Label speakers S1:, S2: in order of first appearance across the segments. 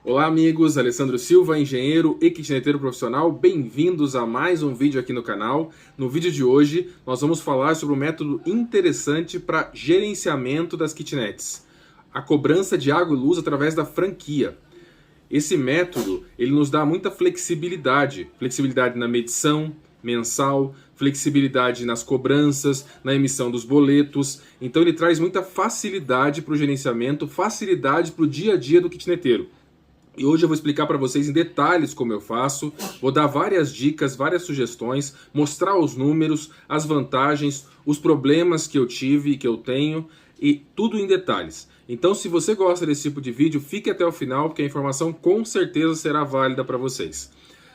S1: Olá amigos, Alessandro Silva, engenheiro e kitneteiro profissional, bem-vindos a mais um vídeo aqui no canal. No vídeo de hoje nós vamos falar sobre um método interessante para gerenciamento das kitnets, a cobrança de água e luz através da franquia. Esse método ele nos dá muita flexibilidade na medição mensal, flexibilidade nas cobranças, na emissão dos boletos. Então ele traz muita facilidade para o gerenciamento, facilidade para o dia a dia do kitneteiro. E hoje eu vou explicar para vocês em detalhes como eu faço, vou dar várias dicas, várias sugestões, mostrar os números, as vantagens, os problemas que eu tive e que eu tenho, e tudo em detalhes. Então se você gosta desse tipo de vídeo, fique até o final, porque a informação com certeza será válida para vocês.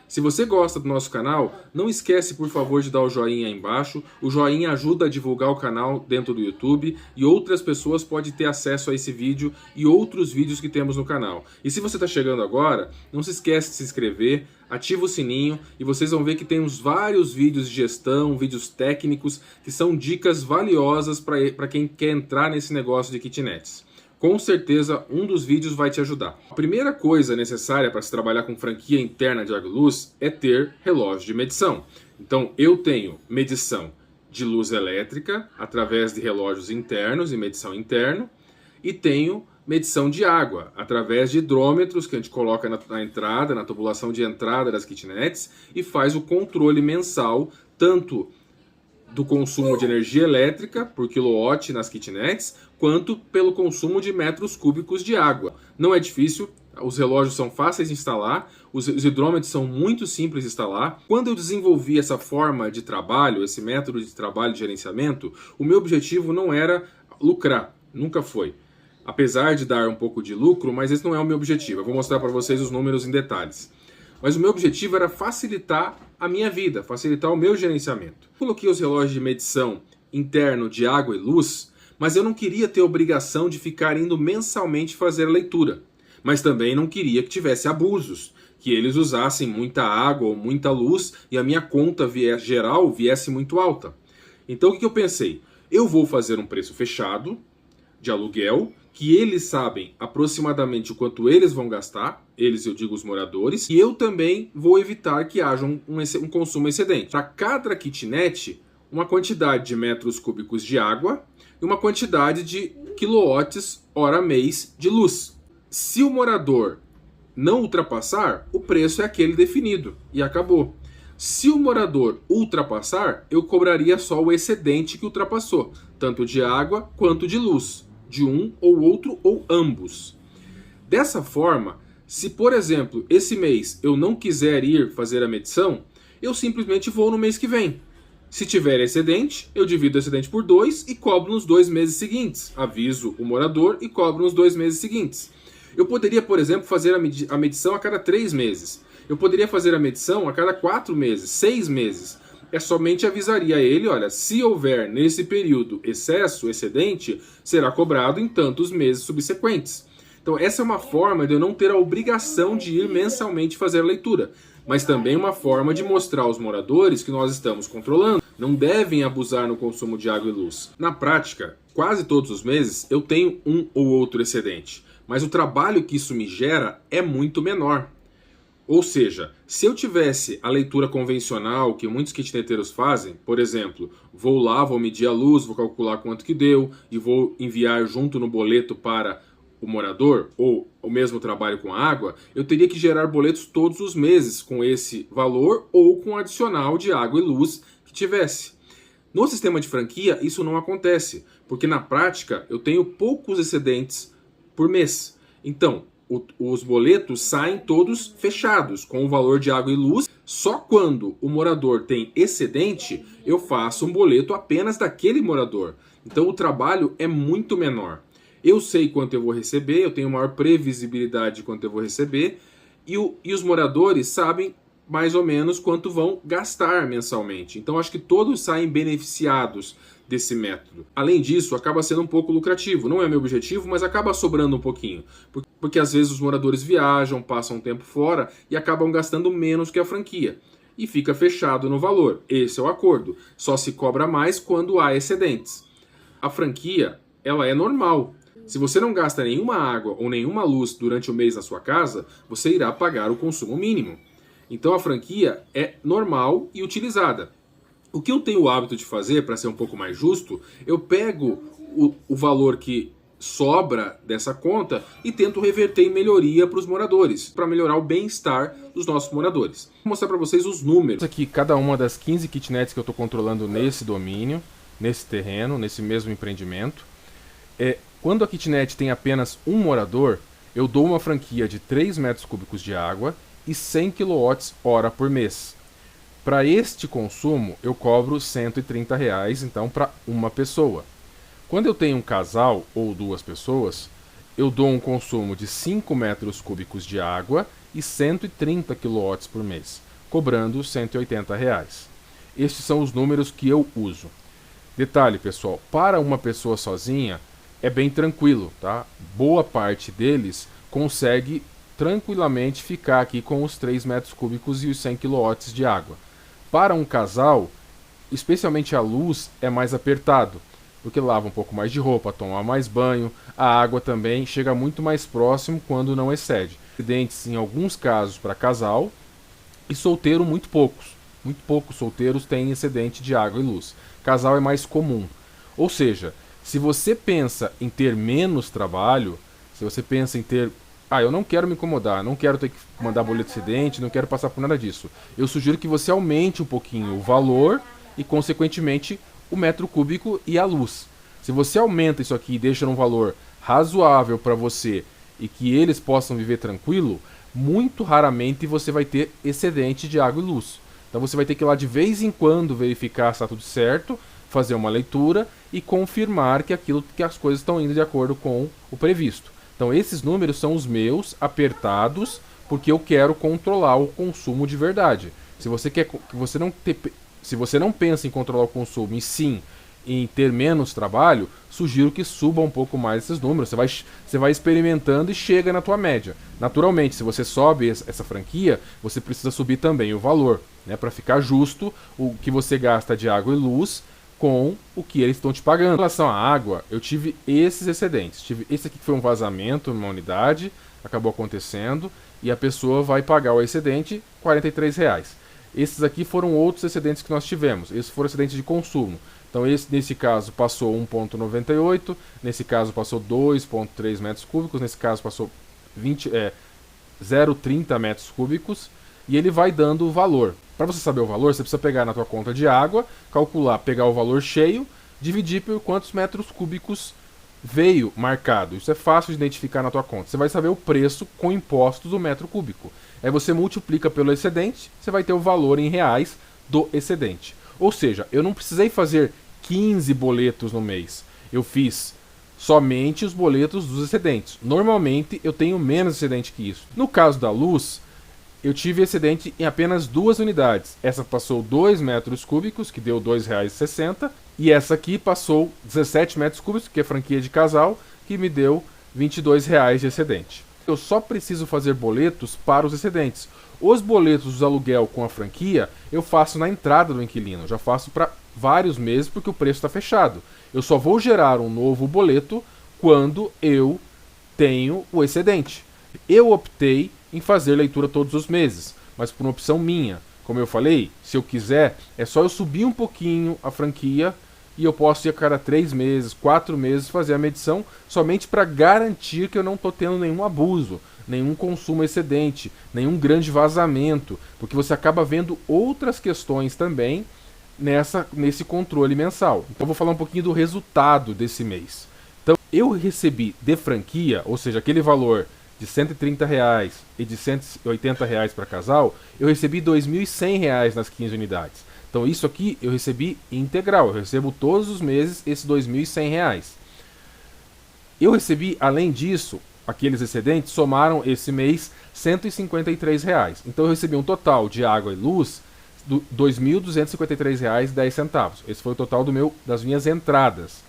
S1: Se você gosta do nosso canal, não esquece por favor de dar o joinha aí embaixo. O joinha ajuda a divulgar o canal dentro do YouTube e outras pessoas podem ter acesso a esse vídeo e outros vídeos que temos no canal. E se você está chegando agora, não se esquece de se inscrever, ativa o sininho e vocês vão ver que temos vários vídeos de gestão, vídeos técnicos, que são dicas valiosas para quem quer entrar nesse negócio de kitnets. Com certeza um dos vídeos vai te ajudar. A primeira coisa necessária para se trabalhar com franquia interna de água e luz é ter relógio de medição. Então eu tenho medição de luz elétrica através de relógios internos e medição interno, e tenho medição de água através de hidrômetros que a gente coloca na entrada, na tubulação de entrada das kitnets, e faz o controle mensal tanto do consumo de energia elétrica por quilowatt nas kitnets, quanto pelo consumo de metros cúbicos de água. Não é difícil, os relógios são fáceis de instalar, os hidrômetros são muito simples de instalar. Quando eu desenvolvi essa forma de trabalho, esse método de trabalho de gerenciamento, o meu objetivo não era lucrar, nunca foi. Apesar de dar um pouco de lucro, mas esse não é o meu objetivo. Eu vou mostrar para vocês os números em detalhes. Mas o meu objetivo era facilitar a minha vida, facilitar o meu gerenciamento. Coloquei os relógios de medição interno de água e luz, mas eu não queria ter a obrigação de ficar indo mensalmente fazer a leitura. Mas também não queria que tivesse abusos, que eles usassem muita água ou muita luz e a minha conta geral viesse muito alta. Então o que eu pensei? Eu vou fazer um preço fechado de aluguel, que eles sabem aproximadamente o quanto eles vão gastar, eles, eu digo, os moradores, e eu também vou evitar que haja um consumo excedente. Para cada kitnet, uma quantidade de metros cúbicos de água e uma quantidade de quilowatts hora mês de luz. Se o morador não ultrapassar, o preço é aquele definido e acabou. Se o morador ultrapassar, eu cobraria só o excedente que ultrapassou, tanto de água quanto de luz, de um ou outro ou ambos. Dessa forma, se por exemplo esse mês eu não quiser ir fazer a medição, eu simplesmente vou no mês que vem. Se tiver excedente, eu divido o excedente por 2 e cobro nos 2 meses seguintes. Aviso o morador e cobro nos 2 meses seguintes. Eu poderia, por exemplo, fazer a medição a cada 3 meses. Eu poderia fazer a medição a cada 4 meses, 6 meses. Somente avisaria ele, olha, se houver nesse período excesso, excedente, será cobrado em tantos meses subsequentes. Então essa é uma forma de eu não ter a obrigação de ir mensalmente fazer a leitura, mas também uma forma de mostrar aos moradores que nós estamos controlando. Não devem abusar no consumo de água e luz. Na prática, quase todos os meses eu tenho um ou outro excedente, mas o trabalho que isso me gera é muito menor. Ou seja, se eu tivesse a leitura convencional que muitos kitneteiros fazem, por exemplo, vou lá, vou medir a luz, vou calcular quanto que deu e vou enviar junto no boleto para o morador, ou o mesmo trabalho com a água, eu teria que gerar boletos todos os meses com esse valor ou com adicional de água e luz que tivesse. No sistema de franquia isso não acontece, porque na prática eu tenho poucos excedentes por mês. Então, os boletos saem todos fechados, com o valor de água e luz. Só quando o morador tem excedente, eu faço um boleto apenas daquele morador. Então o trabalho é muito menor. Eu sei quanto eu vou receber, eu tenho maior previsibilidade de quanto eu vou receber, e os moradores sabem mais ou menos quanto vão gastar mensalmente. Então acho que todos saem beneficiados desse método. Além disso, acaba sendo um pouco lucrativo. Não é meu objetivo, mas acaba sobrando um pouquinho. Porque às vezes os moradores viajam, passam um tempo fora e acabam gastando menos que a franquia. E fica fechado no valor. Esse é o acordo. Só se cobra mais quando há excedentes. A franquia, ela é normal. Se você não gasta nenhuma água ou nenhuma luz durante o mês na sua casa, você irá pagar o consumo mínimo. Então a franquia é normal e utilizada. O que eu tenho o hábito de fazer, para ser um pouco mais justo, eu pego o valor que sobra dessa conta e tento reverter em melhoria para os moradores, para melhorar o bem-estar dos nossos moradores. Vou mostrar para vocês os números.
S2: Aqui, cada uma das 15 kitnets que eu estou controlando nesse domínio, nesse terreno, nesse mesmo empreendimento. Quando a kitnet tem apenas um morador, eu dou uma franquia de 3 metros cúbicos de água e 100 kWh por mês. Para este consumo, eu cobro R$ 130, então, para uma pessoa. Quando eu tenho um casal ou 2 pessoas, eu dou um consumo de 5 metros cúbicos de água e 130 kW por mês, cobrando R$ 180. Estes são os números que eu uso. Detalhe, pessoal, para uma pessoa sozinha é bem tranquilo, tá? Boa parte deles consegue tranquilamente ficar aqui com os 3 metros cúbicos e os 100 kW de água. Para um casal, especialmente a luz, é mais apertado, porque lava um pouco mais de roupa, toma mais banho, a água também chega muito mais próximo quando não excede. Excedentes em alguns casos para casal e solteiro muito poucos solteiros têm excedente de água e luz. Casal é mais comum. Ou seja, se você pensa em ter menos trabalho, se você pensa em ter... eu não quero me incomodar, não quero ter que mandar boleto excedente, não quero passar por nada disso. Eu sugiro que você aumente um pouquinho o valor e, consequentemente, o metro cúbico e a luz. Se você aumenta isso aqui e deixa num valor razoável para você e que eles possam viver tranquilo, muito raramente você vai ter excedente de água e luz. Então você vai ter que ir lá de vez em quando verificar se está tudo certo, fazer uma leitura e confirmar que as coisas estão indo de acordo com o previsto. Então esses números são os meus, apertados, porque eu quero controlar o consumo de verdade. Se você não pensa em controlar o consumo e sim em ter menos trabalho, sugiro que suba um pouco mais esses números. Você vai experimentando e chega na tua média. Naturalmente, se você sobe essa franquia, você precisa subir também o valor, né, para ficar justo o que você gasta de água e luz com o que eles estão te pagando. Em relação à água, eu tive esses excedentes. Tive esse aqui que foi um vazamento numa unidade, acabou acontecendo, e a pessoa vai pagar o excedente R$ 43. Esses aqui foram outros excedentes que nós tivemos. Esses foram excedentes de consumo. Então nesse caso passou 1,98, nesse caso passou 2,3 metros cúbicos, nesse caso passou 0,30 metros cúbicos, e ele vai dando o valor. Para você saber o valor, você precisa pegar na tua conta de água, calcular, pegar o valor cheio, dividir por quantos metros cúbicos veio marcado. Isso é fácil de identificar na tua conta. Você vai saber o preço com impostos do metro cúbico. Aí você multiplica pelo excedente, você vai ter o valor em reais do excedente. Ou seja, eu não precisei fazer 15 boletos no mês. Eu fiz somente os boletos dos excedentes. Normalmente eu tenho menos excedente que isso. No caso da luz, eu tive excedente em apenas 2 unidades. Essa passou 2 metros cúbicos, que deu R$ 2,60. E essa aqui passou 17 metros cúbicos, que é franquia de casal, que me deu R$ 22,00 de excedente. Eu só preciso fazer boletos para os excedentes. Os boletos do aluguel com a franquia, eu faço na entrada do inquilino. Eu já faço para vários meses, porque o preço está fechado. Eu só vou gerar um novo boleto quando eu tenho o excedente. Eu optei em fazer leitura todos os meses, mas por uma opção minha. Como eu falei, se eu quiser, é só eu subir um pouquinho a franquia e eu posso ir a cada 3 meses, 4 meses fazer a medição, somente para garantir que eu não estou tendo nenhum abuso, nenhum consumo excedente, nenhum grande vazamento, porque você acaba vendo outras questões também nesse controle mensal. Então eu vou falar um pouquinho do resultado desse mês. Então eu recebi de franquia, ou seja, aquele valor de R$ 130 e de R$ 180 para casal, eu recebi R$ 2.100 nas 15 unidades. Então isso aqui eu recebi integral, eu recebo todos os meses esses R$ 2.100. Eu recebi, além disso, aqueles excedentes somaram esse mês R$ 153. Então eu recebi um total de água e luz de R$ 2.253,10. Esse foi o total das minhas entradas.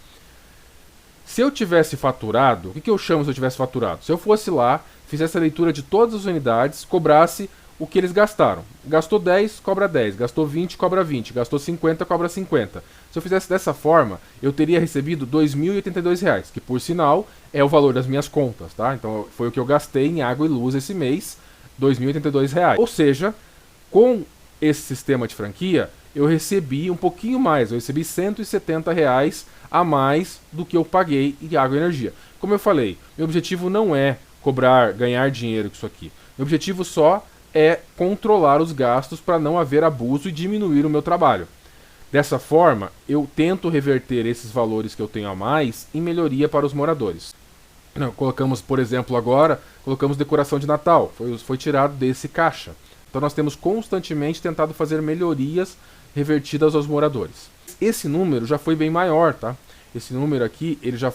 S2: Se eu tivesse faturado, o que eu chamo se eu tivesse faturado? Se eu fosse lá, fizesse a leitura de todas as unidades, cobrasse o que eles gastaram. Gastou 10, cobra 10. Gastou 20, cobra 20. Gastou 50, cobra 50. Se eu fizesse dessa forma, eu teria recebido R$ 2.082, que por sinal é o valor das minhas contas, tá? Então foi o que eu gastei em água e luz esse mês, R$ 2.082. Ou seja, com esse sistema de franquia, eu recebi um pouquinho mais, eu recebi R$ 170 a mais do que eu paguei em água e energia. Como eu falei, meu objetivo não é ganhar dinheiro com isso aqui. Meu objetivo só é controlar os gastos para não haver abuso e diminuir o meu trabalho. Dessa forma, eu tento reverter esses valores que eu tenho a mais em melhoria para os moradores. Colocamos, por exemplo, agora, colocamos decoração de Natal, foi tirado desse caixa. Então nós temos constantemente tentado fazer melhorias revertidas aos moradores. Esse número já foi bem maior, tá? Esse número aqui, ele já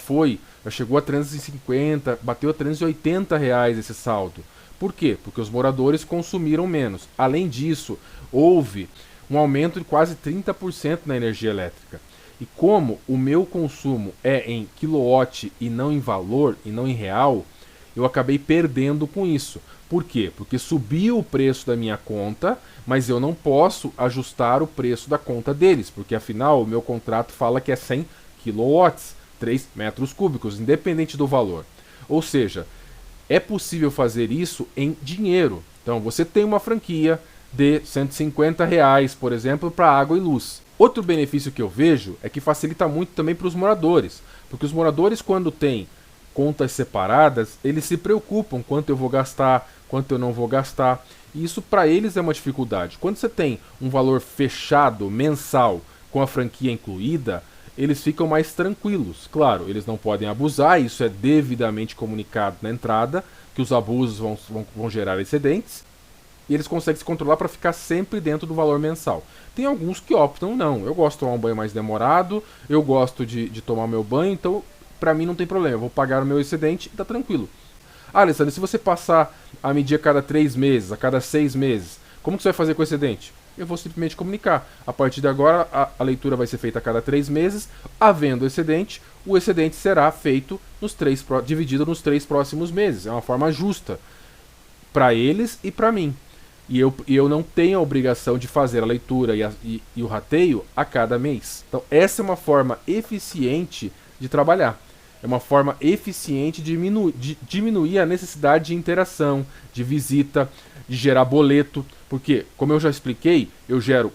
S2: chegou a 350, bateu a R$ 380 esse saldo. Por quê? Porque os moradores consumiram menos. Além disso, houve um aumento de quase 30% na energia elétrica. E como o meu consumo é em quilowatt e não em valor, e não em real, eu acabei perdendo com isso. Por quê? Porque subiu o preço da minha conta, mas eu não posso ajustar o preço da conta deles, porque afinal o meu contrato fala que é 100 quilowatts, 3 metros cúbicos, independente do valor. Ou seja, é possível fazer isso em dinheiro. Então você tem uma franquia de R$ 150, por exemplo, para água e luz. Outro benefício que eu vejo é que facilita muito também para os moradores, porque os moradores, quando têm contas separadas, eles se preocupam quanto eu vou gastar, quanto eu não vou gastar, e isso para eles é uma dificuldade. Quando você tem um valor fechado, mensal, com a franquia incluída, eles ficam mais tranquilos. Claro, eles não podem abusar, isso é devidamente comunicado na entrada, que os abusos vão gerar excedentes, e eles conseguem se controlar para ficar sempre dentro do valor mensal. Tem alguns que optam, não, eu gosto de tomar um banho mais demorado, eu gosto de tomar meu banho, então para mim não tem problema, eu vou pagar o meu excedente e tá tranquilo. Ah, Alessandro, se você passar a medir a cada 3 meses, a cada 6 meses, como que você vai fazer com o excedente? Eu vou simplesmente comunicar. A partir de agora, a leitura vai ser feita a cada 3 meses, havendo excedente, o excedente será feito dividido nos 3 próximos meses. É uma forma justa para eles e para mim. E eu não tenho a obrigação de fazer a leitura e o rateio a cada mês. Então essa é uma forma eficiente de trabalhar. É uma forma eficiente de diminuir a necessidade de interação, de visita, de gerar boleto. Porque, como eu já expliquei,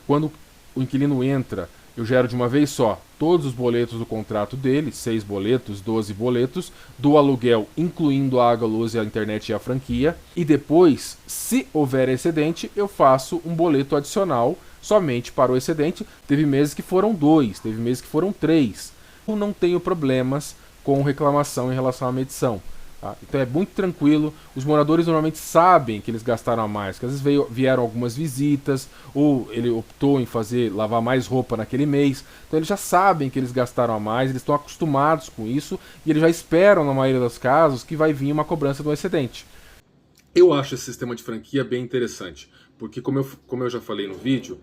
S2: quando o inquilino entra, eu gero de uma vez só todos os boletos do contrato dele, 6 boletos, 12 boletos, do aluguel, incluindo a água, a luz, a internet e a franquia. E depois, se houver excedente, eu faço um boleto adicional somente para o excedente. Teve meses que foram 2, teve meses que foram 3. Eu não tenho problemas com reclamação em relação à medição. Tá? Então é muito tranquilo, os moradores normalmente sabem que eles gastaram a mais, que às vezes vieram algumas visitas, ou ele optou em lavar mais roupa naquele mês, então eles já sabem que eles gastaram a mais, eles estão acostumados com isso, e eles já esperam, na maioria dos casos, que vai vir uma cobrança do excedente.
S1: Eu acho esse sistema de franquia bem interessante, porque como eu já falei no vídeo,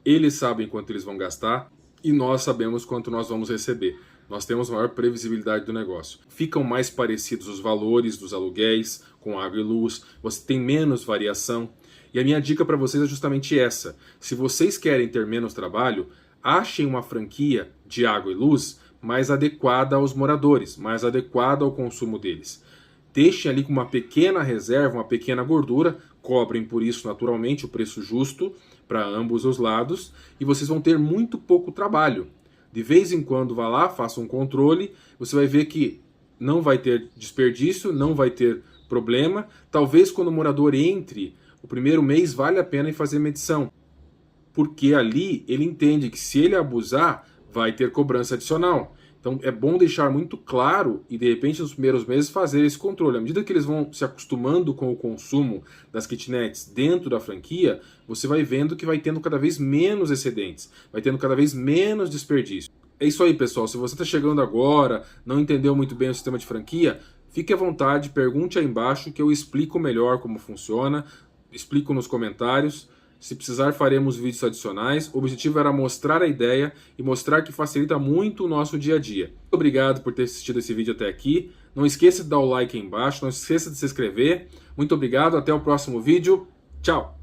S1: eles sabem quanto eles vão gastar, e nós sabemos quanto nós vamos receber. Nós temos maior previsibilidade do negócio. Ficam mais parecidos os valores dos aluguéis com água e luz, você tem menos variação. E a minha dica para vocês é justamente essa. Se vocês querem ter menos trabalho, achem uma franquia de água e luz mais adequada aos moradores, mais adequada ao consumo deles. Deixem ali com uma pequena reserva, uma pequena gordura, cobrem por isso naturalmente o preço justo para ambos os lados e vocês vão ter muito pouco trabalho. De vez em quando vá lá, faça um controle, você vai ver que não vai ter desperdício, não vai ter problema. Talvez quando o morador entre, o primeiro mês vale a pena fazer medição, porque ali ele entende que se ele abusar, vai ter cobrança adicional. Então é bom deixar muito claro e de repente nos primeiros meses fazer esse controle. À medida que eles vão se acostumando com o consumo das kitnets dentro da franquia, você vai vendo que vai tendo cada vez menos excedentes, vai tendo cada vez menos desperdício. É isso aí, pessoal. Se você está chegando agora, não entendeu muito bem o sistema de franquia, fique à vontade, pergunte aí embaixo que eu explico melhor como funciona, explico nos comentários. Se precisar, faremos vídeos adicionais. O objetivo era mostrar a ideia e mostrar que facilita muito o nosso dia a dia. Muito obrigado por ter assistido esse vídeo até aqui. Não esqueça de dar o like aí embaixo, não esqueça de se inscrever. Muito obrigado, até o próximo vídeo. Tchau!